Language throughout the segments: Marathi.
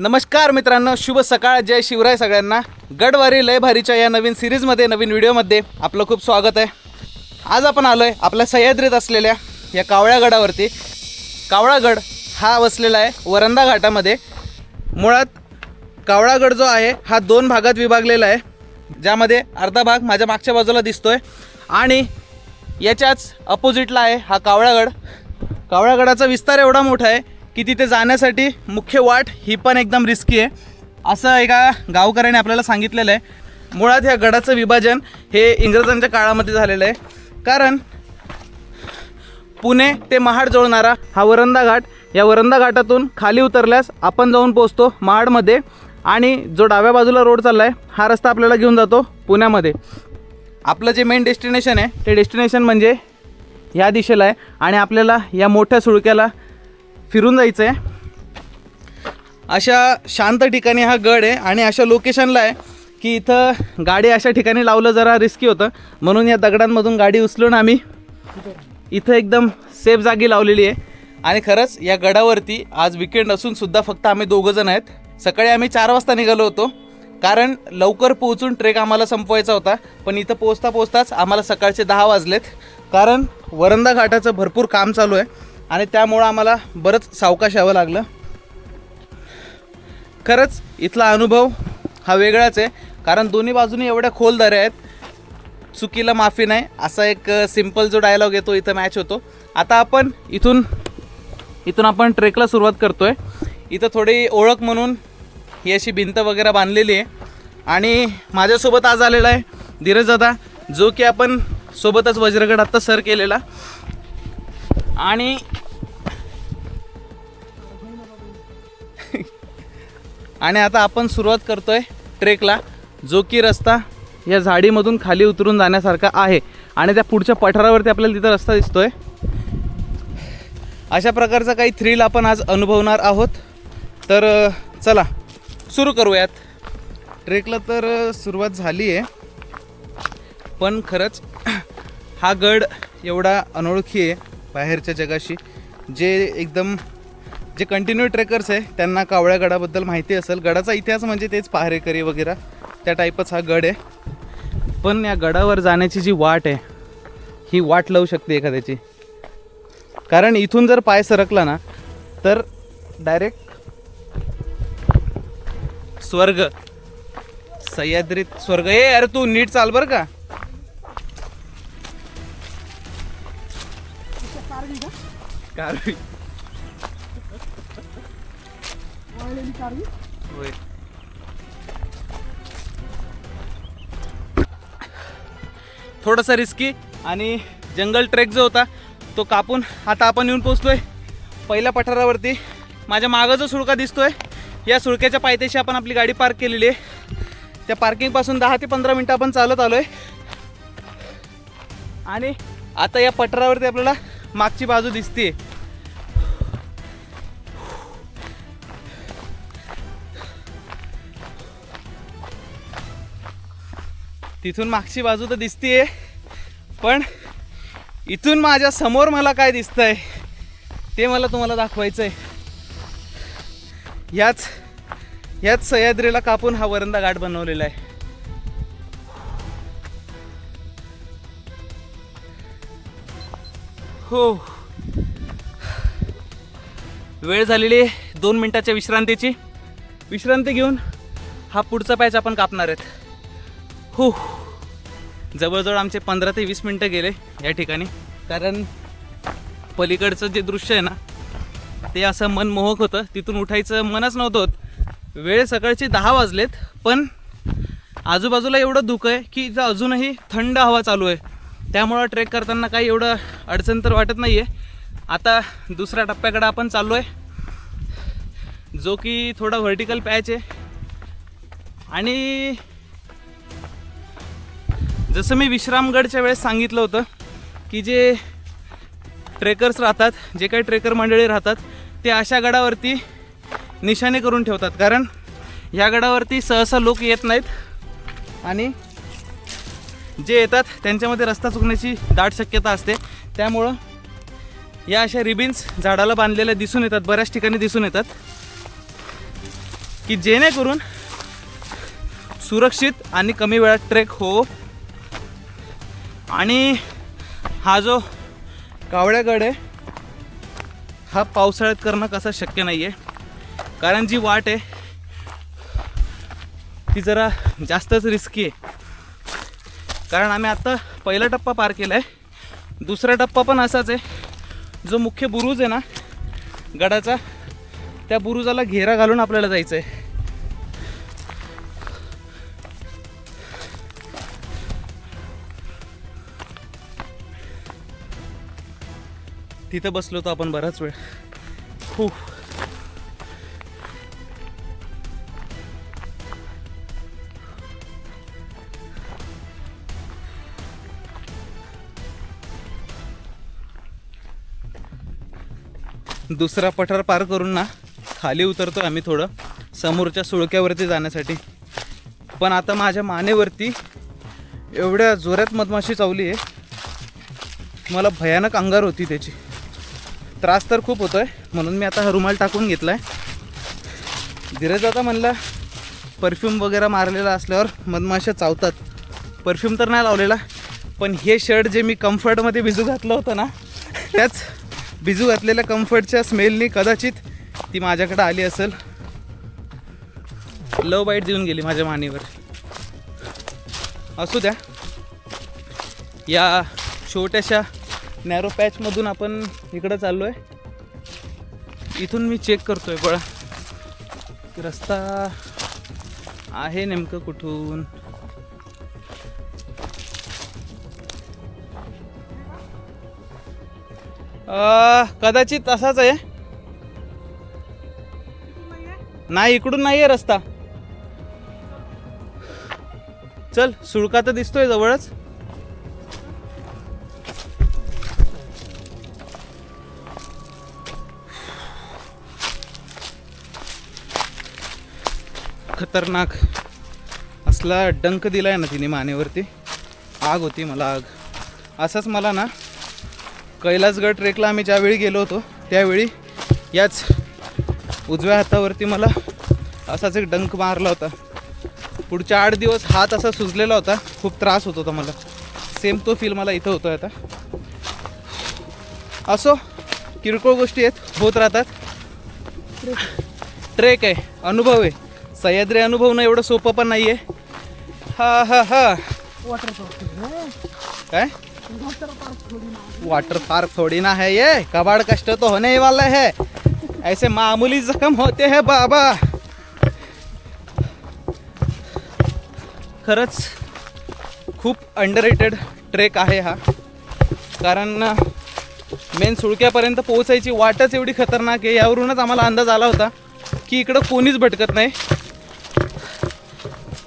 नमस्कार मित्रांनो, शुभ सकाळ, जय शिवराय सगळ्यांना। गडवारी लय भारीच्या या नवीन सिरीजमध्ये नवीन व्हिडिओमध्ये आपलं खूप स्वागत आहे। आज आपण आलोय आपल्या सह्याद्रीत असलेल्या या कावळ्या गडावरती। कावळा गड हा वसलेला आहे वरंधा घाटामध्ये। मुळात कावळा गड जो आहे हा दोन भागात विभागलेला आहे, ज्यामध्ये अर्धा भाग माझ्या मागच्या बाजूला दिसतोय आणि याच्याच अपोजिटला आहे हा कावळा गड। कावळा गडाचा विस्तार एवढा मोठा आहे की तिथे जाण्यासाठी मुख्य वाट ही पण एकदम रिस्की आहे, असं एका गावकऱ्याने आपल्याला सांगितलेलं आहे। मुळात ह्या गडाचं विभाजन हे इंग्रजांच्या काळामध्ये झालेलं आहे, कारण पुणे ते महाड जोडणारा हा वरंधा घाट, या वरंधा घाटातून खाली उतरल्यास आपण जाऊन पोहोचतो महाडमध्ये आणि जो डाव्या बाजूला रोड चालला आहे हा रस्ता आपल्याला घेऊन जातो पुण्यामध्ये। आपलं जे मेन डेस्टिनेशन आहे ते डेस्टिनेशन म्हणजे ह्या दिशेला आहे आणि आपल्याला या मोठ्या सुळक्याला फिरून जायचं आहे। अशा शांत ठिकाणी हा गड आहे आणि अशा लोकेशनला आहे की इथं गाडी अशा ठिकाणी लावलं जरा रिस्की होतं, म्हणून या दगडांमधून गाडी उचलून आम्ही इथं एकदम सेफ जागी लावलेली आहे। आणि खरंच या गडावरती आज विकेंड असून सुद्धा फक्त आम्ही दोघं जण आहेत। सकाळी आम्ही 4 वाजता निघालो होतो, कारण लवकर पोहोचून ट्रेक आम्हाला संपवायचा होता, पण इथं पोहोचताच आम्हाला सकाळचे 10 वाजलेत, कारण वरंधा घाटाचं भरपूर काम चालू आहे आणि त्यामुळं आम्हाला बरंच सावकाश यावं लागलं। खरंच इथला अनुभव हा वेगळाच आहे, कारण दोन्ही बाजूनी एवढ्या खोल दऱ्या आहेत, चुकीला माफी नाही असा एक सिंपल जो डायलॉग येतो इथं मॅच होतो। आता आपण इथून आपण ट्रेकला सुरुवात करतोय। इथं थोडी ओळख म्हणून ही अशी भिंत वगैरे बांधलेली आहे आणि माझ्यासोबत आज आलेला आहे धीरज दादा, जो की आपण सोबतच वज्रगड आत्ता सर केलेला। आणि आता आपण सुरुवात करतोय ट्रेकला, जो की रस्ता या झाडीमधून खाली उतरून जाण्यासारखा आहे आणि त्या पुढच्या पठारावरती आपल्याला तिथं रस्ता दिसतोय। अशा प्रकारचा काही थ्रिल आपण आज अनुभवणार आहोत, तर चला सुरू करूयात। ट्रेकला तर सुरुवात झाली आहे, पण खरंच हा गड एवढा अनोळखी आहे बाहेरच्या जगाशी। जे कंटिन्यू ट्रेकर्स आहे त्यांना कावळ्या गडाबद्दल माहिती असेल। गडाचा इतिहास म्हणजे तेच पहारेकरी वगैरे त्या टाईपच हा गड आहे, पण या गडावर जाण्याची जी वाट आहे ही वाट लावू शकते एखाद्याची, कारण इथून जर पाय सरकला ना तर डायरेक्ट स्वर्ग, सह्याद्रीत स्वर्ग। अरे तू नीट चाल बरं का। कारवी होय। थोडासा रिस्की आणि जंगल ट्रेक जो होता तो कापून आता आपण येऊन पोचतोय पहिल्या पठारावरती। माझ्या मागं जो सुळका दिसतोय या सुळक्याच्या पायथ्याशी आपण आपली गाडी पार्क केलेली आहे। त्या पार्किंगपासून 10 ते 15 मिनटं आपण चालत आलोय आणि आता या पठारावरती आपल्याला मागची बाजू दिसते। तिथून मागची बाजू तर दिसतेय, पण इथून माझ्या समोर मला काय दिसतंय ते मला तुम्हाला दाखवायचं आहे। याच सह्याद्रीला कापून हा वरंधा घाट बनवलेला आहे। हो, वेळ झालेली 2 मिनिटाच्या विश्रांती घेऊन हा पुढचा पॅच आपण कापणार आहेत। हो, जवळजवळ आमचे 15 ते 20 मिनटं गेले या ठिकाणी, कारण पलीकडचं जे दृश्य आहे ना ते असं मनमोहक होतं, तिथून उठायचं मनच नव्हतं होत। वेळ सकाळचे 10 वाजलेत, पण आजूबाजूला एवढं धुकं आहे की इथं अजूनही थंड हवा चालू आहे, त्यामुळं ट्रेक करताना काही एवढं अडचण तर वाटत नाही आहे। आता दुसऱ्या टप्प्याकडे आपण चाललो आहे, जो की थोडा व्हर्टिकल पॅच आहे। आणि जसं मी विश्रामगडच्या वेळेस सांगितलं होतं की जे ट्रेकर्स राहतात, जे काही ट्रेकर मंडळी राहतात, ते अशा गडावरती निशाणे करून ठेवतात, कारण ह्या गडावरती सहसा लोक येत नाहीत आणि जे येतात त्यांच्यामध्ये रस्ता चुकण्याची दाट शक्यता असते। त्यामुळं या अशा रिबिन्स झाडाला बांधलेल्या दिसून येतात, बऱ्याच ठिकाणी दिसून येतात। की जेणेकरून सुरक्षित आणि कमी वेळात ट्रेक हो. आणि हा जो कावळ्यागड आहे हा पावसाळ्यात करणं कसं शक्य नाही आहे, कारण जी वाट आहे ती जरा जास्तच रिस्की आहे. कारण आम्ही आत्ता पहिला टप्पा पार केला आहे, दुसरा टप्पा पण असाच आहे. जो मुख्य बुरुज आहे ना गडाचा, त्या बुरुजाला घेरा घालून आपल्याला जायचं आहे. तिथं बसलो होतो आपण बराच वेळ. खूप दुसरा पठार पार करून ना खाली उतरतो आम्ही थोडं समोरच्या सुळक्यावरती जाण्यासाठी. पण आता माझ्या मानेवरती एवढ्या जोरात मधमाशी चावली आहे, मला भयानक अंगार होती त्याची. त्रास तर खूप होतोय, म्हणून मी आता हा रुमाल टाकून घेतला आहे. धीरज आता म्हणला परफ्यूम वगैरे मारलेला असल्यावर मधमाशा चावतात. परफ्यूम तर नाही लावलेला, पण हे शर्ट जे मी कम्फर्टमध्ये भिजू घातलं होतं ना, त्याच भिजू घातलेल्या कम्फर्टच्या स्मेलनी कदाचित ती माझ्याकडे आली असेल. लव बाईट देऊन गेली माझ्या मानेवर. असू द्या, या छोट्याशा नॅरो पॅचमधून आपण इकडं चाललो आहे. इथून मी चेक करतोय बघा रस्ता आहे नेमकं कुठून. कदाचित असाच आहे. नाही, इकडून नाही आहे रस्ता. चल, सुळका तर दिसतोय जवळच. खतरनाक असला डंक दिलाय ना तिने मानेवरती. आग होती मला, आग. असंच मला ना कैलासगड ट्रेकला आम्ही ज्यावेळी गेलो होतो त्यावेळी याच उजव्या हातावरती मला असाच एक डंक मारला होता. पुढच्या 8 दिवस हात असा सुजलेला होता, खूप त्रास होत होता मला. सेम तो फील मला इथं होतोय आता. असो, किरकोळ गोष्टी आहेत, होत राहतात. ट्रेक आहे, अनुभव आहे. सह्याद्री अनुभवणं एवढं सोपं पण नाही आहे. हा हा हा. काय वाटर पार्क थोड़ी ना है ये, कबाड़ कष्ट तो होने ही वाला है, ऐसे मामूली जख्म होते हैं बाबा. खरंच खूप अंडररेटेड ट्रेक आहे हा. कारण मेन सुळक्यापर्यंत पोहोचायची वाटच एवढी खतरनाक आहे. यावरूनच आम्हाला अंदाज आला होता की इकडं कोणीच भटकत नाही,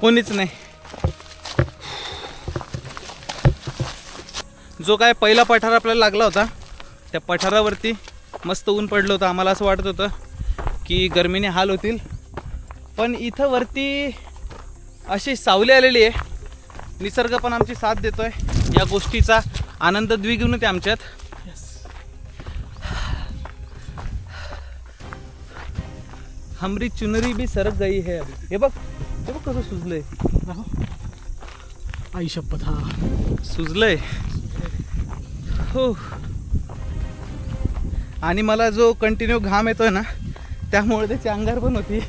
कोणीच नाही. जो काय पहिला पठार आपल्याला लागला होता त्या पठारावरती मस्त ऊन पडलं होतं. आम्हाला असं वाटत होतं की गरमीने हाल होतील, पण इथं वरती अशी सावली आलेली आहे. निसर्ग पण आमची साथ देतोय. या गोष्टीचा आनंद द्विगुणित आहे आमच्यात. हमरी चुनरी भी सरक गई है अभी. हे बघ कसं सुजलंय. आई शपथ, हा सुजलंय. हो. आणि मला जो कंटिन्यू घाम येतोय ना त्यामुळे त्याची अंगार पण होती.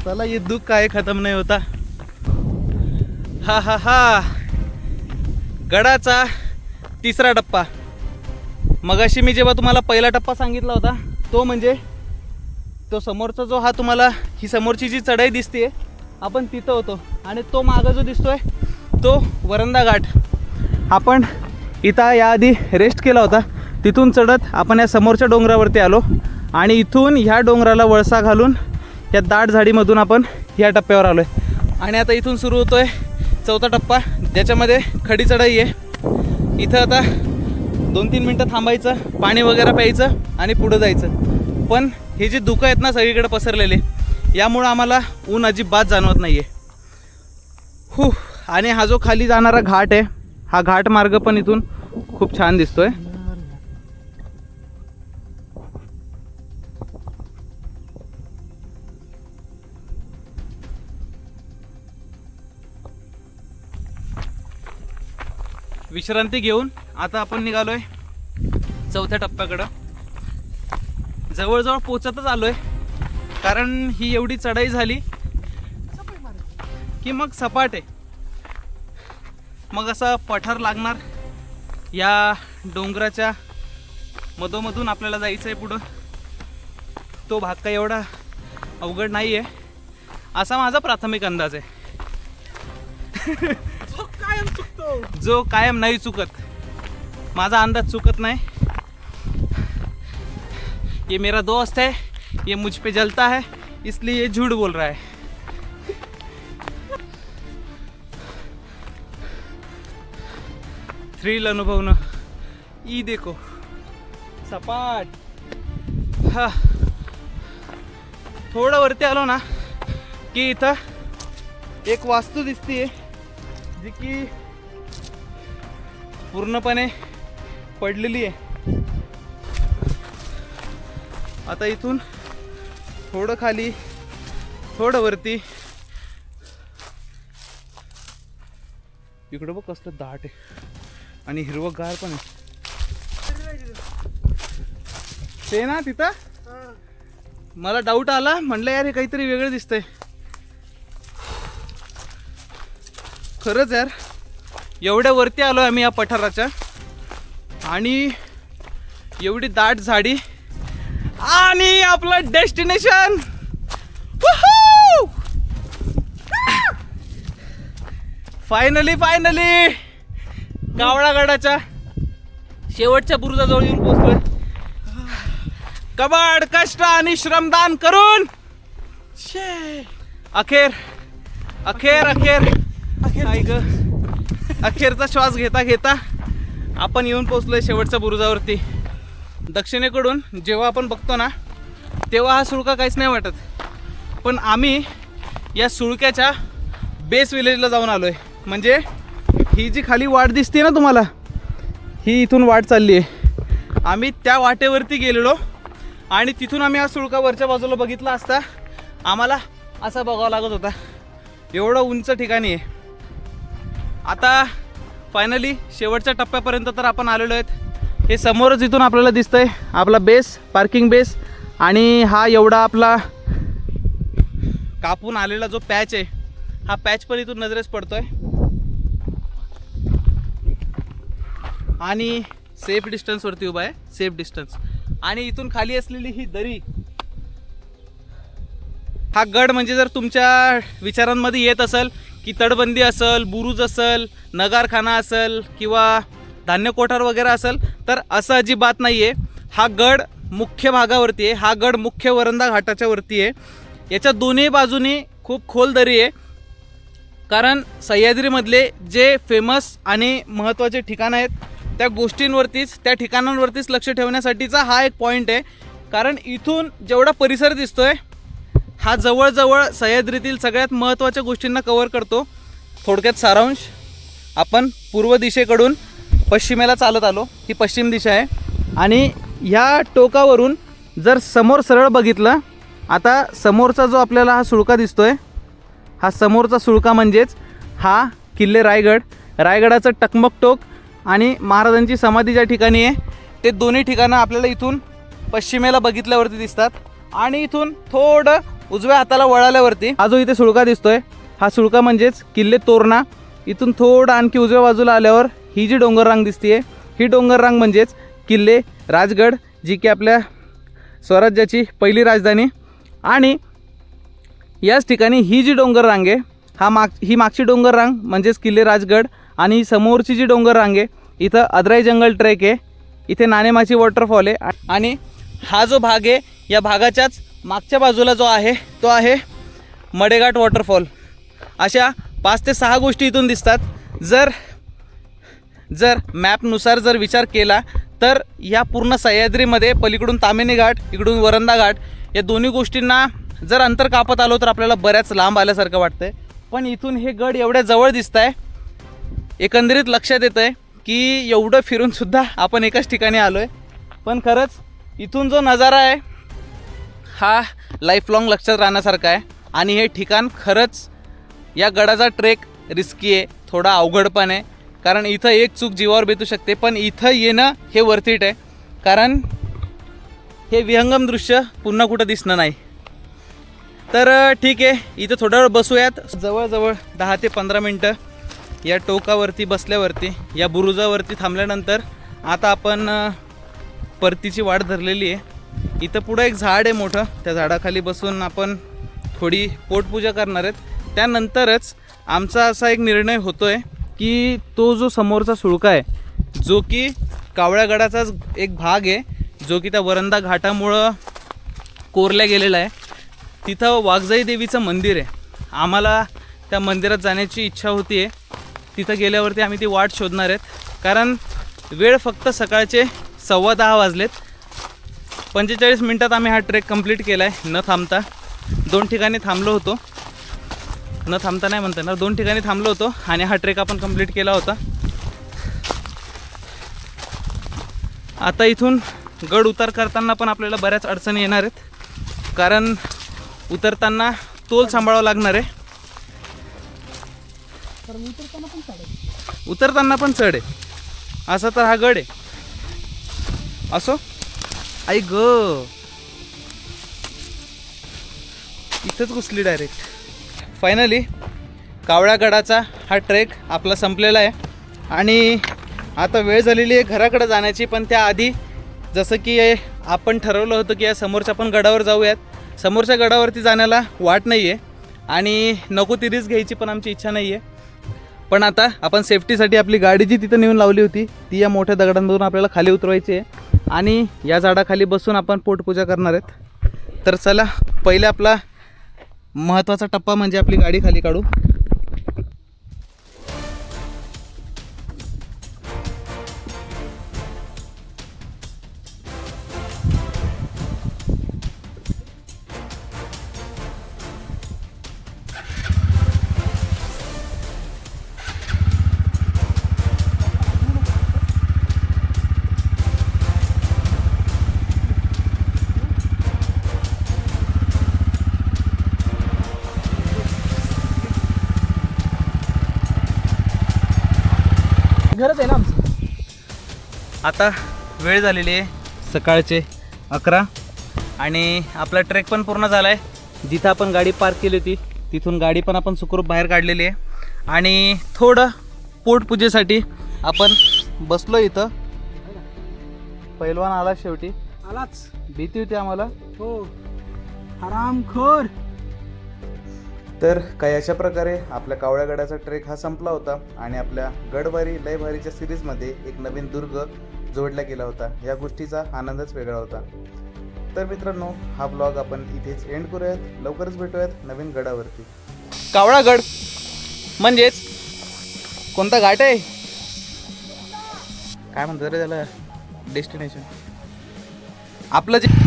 चला, ये दुःख काय खतम नाही होता. हा हा हा. गडाचा तिसरा टप्पा. मगाशी मी जेव्हा तुम्हाला पहिला टप्पा सांगितला होता तो म्हणजे तो समोरचा जो हा तुम्हाला ही समोरची जी चढाई दिसते आपण तिथं होतो. आणि तो मागं जो दिसतोय तो वरंदा घाट. आपण इथं याआधी रेस्ट केला होता. तिथून चढत आपण या समोरच्या डोंगरावरती आलो आणि इथून ह्या डोंगराला वळसा घालून या दाट झाडीमधून आपण ह्या टप्प्यावर आलो आहे. आणि आता इथून सुरू होतो आहे चौथा टप्पा, ज्याच्यामध्ये खडी चढाई आहे. इथं आता 2-3 मिनटं थांबायचं, पाणी वगैरे प्यायचं आणि पुढं जायचं. पण हे जे धुकं आहेत ना सगळीकडे पसरलेले, यामुळं आम्हाला ऊन अजिबात जाणवत नाही आहे. आणि हा जो खाली जाणारा घाट आहे, हा घाट मार्ग पण इथून खूप छान दिसतोय. विश्रांती घेऊन आता आपण निघालोय चौथ्या टप्प्याकडं. जवळजवळ पोचतच आलोय, कारण ही एवढी चढाई झाली की मग सपाट आहे. मग असा पठार लागणार. या डोंगराच्या मधोमधून आपल्याला जायचं आहे पुढं. तो भाग काही एवढा अवघड नाही आहे असा माझा प्राथमिक अंदाज आहे. जो कायम नाही चुकत. माझा अंदाज चुकत नाही. ये मेरा दोस्त है, ये मुझ पे जलता है, इसलिए ये झूठ बोल रहा है. थ्रिल अनुभवणं. ई देखो सपाट. हा थोडं वरती आलो ना की इथं एक वास्तू दिसतीये जी की पूर्णपणे पडलेली आहे. आता इथून थोडं खाली थोडं वरती. इकडं बघ कसलं दाट आहे आणि हिरवंगार पण आहे. ते ना तिथं मला डाऊट आला, म्हटलं यार हे काहीतरी वेगळं दिसतंय. खरंच यार एवढ्या वरती आलो आम्ही या पठाराच्या, आणि एवढी दाट झाडी आणि आपलं डेस्टिनेशन. फायनली कावळागडाच्या शेवटच्या बुरुजाजवळ येऊन पोहोचलोय. कबाड कष्ट आणि श्रमदान करून अखेर अखेर अखेर अखेरचा श्वास घेता घेता आपण येऊन पोहोचलोय शेवटच्या बुरुजावरती. दक्षिणेकडून जेव्हा आपण बघतो ना तेव्हा हा सुळका काहीच नाही वाटत, पण आम्ही या सुळक्याच्या बेस विलेजला जाऊन आलोय. म्हणजे ही जी खाली वाट दिसते ना तुम्हाला, ही इथून वाट चालली आहे. आम्ही त्या वाटेवरती गेलेलो आणि तिथून आम्ही हा सुळका वरच्या बाजूला बघितला असता आम्हाला असा बघावा लागत होता. एवढं उंच ठिकाणी आहे. आता फायनली शेवटच्या टप्प्यापर्यंत तर आपण आलेलो आहेत. हे समोरच इथून आपल्याला दिसतंय आपला बेस, पार्किंग बेस, आणि हा एवढा आपला कापून आलेला जो पॅच आहे हा पॅच पण इथून नजरेस पडतोय. आणि सेफ डिस्टन्सवरती उभा आहे, सेफ डिस्टन्स. आणि इथून खाली असलेली ही दरी, हा गड म्हणजे जर तुमच्या विचारांमध्ये येत असेल की तटबंदी असेल, बुरुज असेल, नगारखाना असेल किंवा धान्य कोठार वगैरे असेल, तर असं अजिबात नाही आहे. हा गड मुख्य भागावरती आहे. हा गड मुख्य वरंदा घाटाच्या वरती आहे. याच्या दोन्ही बाजूनी खूप खोल दरी आहे, कारण सह्याद्रीमधले जे फेमस आणि महत्त्वाचे ठिकाणं आहेत त्या गोष्टींवरतीच, त्या ठिकाणांवरतीच लक्ष ठेवण्यासाठीचा हा एक पॉईंट आहे. कारण इथून जेवढा परिसर दिसतोय हा जवळजवळ सह्याद्रीतील सगळ्यात महत्त्वाच्या गोष्टींना कव्हर करतो. थोडक्यात सारांश, आपण पूर्व दिशेकडून पश्चिमेला चालत आलो. ही पश्चिम दिशा आहे आणि ह्या टोकावरून जर समोर सरळ बघितलं, आता समोरचा जो आपल्याला हा सुळका दिसतोय, हा समोरचा सुळका म्हणजेच हा किल्ले रायगड, रायगडाचं टकमक टोक आणि महाराजांची समाधी ज्या ठिकाणी आहे ते दोन्ही ठिकाणं आपल्याला इथून पश्चिमेला बघितल्यावरती दिसतात. आणि इथून थोडं उजव्या हाताला वळाल्यावरती हा जो इथे सुळका दिसतोय हा सुळका म्हणजेच किल्ले तोरणा. इथून थोडं आणखी उजव्या बाजूला आल्यावर ही जी डोंगर रांग दिसते ही डोंगर रांग म्हणजेच किल्ले राजगड, जी की आपल्या स्वराज्याची पहिली राजधानी. आणि याच ठिकाणी ही जी डोंगर रांग आहे ही मागची डोंगर रांग म्हणजेच किल्ले राजगड, आणि ही समोरची जी डोंगर रांग आहे इथं अद्राई जंगल ट्रेक आहे, इथे नाणेमाची वॉटरफॉल आहे. आणि हा जो भाग आहे या भागाच्याच मागच्या बाजूला जो आहे तो आहे मडेघाट वॉटरफॉल. अशा 5 ते 6 गोष्टी इथून दिसतात. जर मॅपनुसार जर विचार केला तर या पूर्ण सह्याद्रीमध्ये पलीकडून ताम्हिणी घाट, इकडून वरंदा घाट, या दोन्ही गोष्टींना जर अंतर कापत आलो तर आपल्याला बऱ्याच लांब आल्यासारखं वाटतंय. पण इथून हे गड एवढ्या जवळ दिसत आहे, एकंदरीत लक्षात येतं आहे की एवढं फिरूनसुद्धा आपण एकाच ठिकाणी आलो आहे. पण खरंच इथून जो नजारा आहे हा लाईफ लाँग लक्षात राहण्यासारखा आहे. आणि हे ठिकाण खरंच, या गडाचा ट्रेक रिस्की आहे, थोडा अवघड पण आहे, कारण इथं एक चूक जीवावर बेतू शकते, पण इथं येणं हे वर्थ इट आहे, कारण हे विहंगम दृश्य पुन्हा कुठं दिसणं नाही. तर ठीक आहे, इथं थोडा वेळ बसूयात. जवळजवळ 10 ते 15 मिनटं या टोकावरती बसल्यावरती, या बुरुजावरती थांबल्यानंतर आता आपण परतीची वाट धरलेली आहे. इथं पुढं एक झाड आहे मोठं, त्या झाडाखाली बसून आपण थोडी पोटपूजा करणार आहेत. त्यानंतरच आमचा असा एक निर्णय होतो आहे की तो जो समोरचा सुळका आहे, जो की कावळ्यागडाचाच एक भाग आहे, जो की त्या वरंदा घाटामुळं कोरल्या गेलेला आहे, तिथं वाघजाई देवीचं मंदिर आहे. आम्हाला त्या मंदिरात जाण्याची इच्छा होती आहे. तिथं गेल्यावरती आम्ही ती वाट शोधणार आहेत, कारण वेळ फक्त सकाळचे 10:15 वाजलेत. 45 मिनटात आम्ही हा ट्रेक कंप्लीट केला आहे न थांबता. 2 ठिकाणी थांबलो होतो, न थांबता नाही म्हणता येणार, 2 ठिकाणी थांबलो होतो आणि हा ट्रेक आपण कंप्लीट केला होता. आता इथून गड उतार करताना पण आपल्याला बऱ्याच अडचणी येणार आहेत, कारण उतरताना तोल सांभाळावं लागणार आहे. उतरताना पण चढ आहे. असा तर हा गड आहे. असो आई ग, इथंच घुसली डायरेक्ट. फायनली कावळ्यागडाचा हा ट्रेक आपला संपलेला आहे आणि आता वेळ झालेली आहे घराकडे जाण्याची. पण त्याआधी जसं की आपण ठरवलं होतं की या समोरच्या पण गडावर जाऊयात. समोरच्या गडावरती जाण्याला वाट नाही आहे आणि नको ती रिस्क घ्यायची पण आमची इच्छा नाही आहे. पण आता आपण सेफ्टीसाठी आपली गाडी जी तिथं नेऊन लावली होती ती या मोठ्या दगडांमधून आपल्याला खाली उतरवायची आहे आणि या झाडाखाली बसून आपण पोटपूजा करणार आहेत. तर चला, पहिले आपला महत्त्वाचा टप्पा म्हणजे आपली गाडी खाली काढू. घरच आहे ना आमचं. आता वेळ झालेली आहे सकाळचे 11 आणि आपला ट्रेक पण पूर्ण झाला आहे. जिथं आपण गाडी पार्क केली होती तिथून गाडी पण आपण सुखरूप बाहेर काढलेली आहे आणि थोडं पोटपूजेसाठी आपण बसलो इथं. पैलवान आला शेवटी. आलाच. भीती होती आम्हाला. हो, हरामखोर. तर काही अशा प्रकारे आपल्या कावळ्यागडाचा ट्रेक हा संपला होता आणि आपल्या गडवारी लय भारीच्या सिरीजमध्ये एक नवीन दुर्ग जोडला गेला होता. या गोष्टीचा आनंदच वेगळा होता. तर मित्रांनो, हा ब्लॉग आपण इथेच एंड करूयात. लवकरच भेटूयात नवीन गडावरती. कावळागड म्हणजेच कोणता घाट आहे, काय म्हणतात रे त्याला, डेस्टिनेशन आपलं जे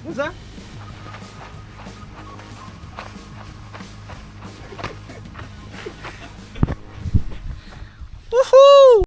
जा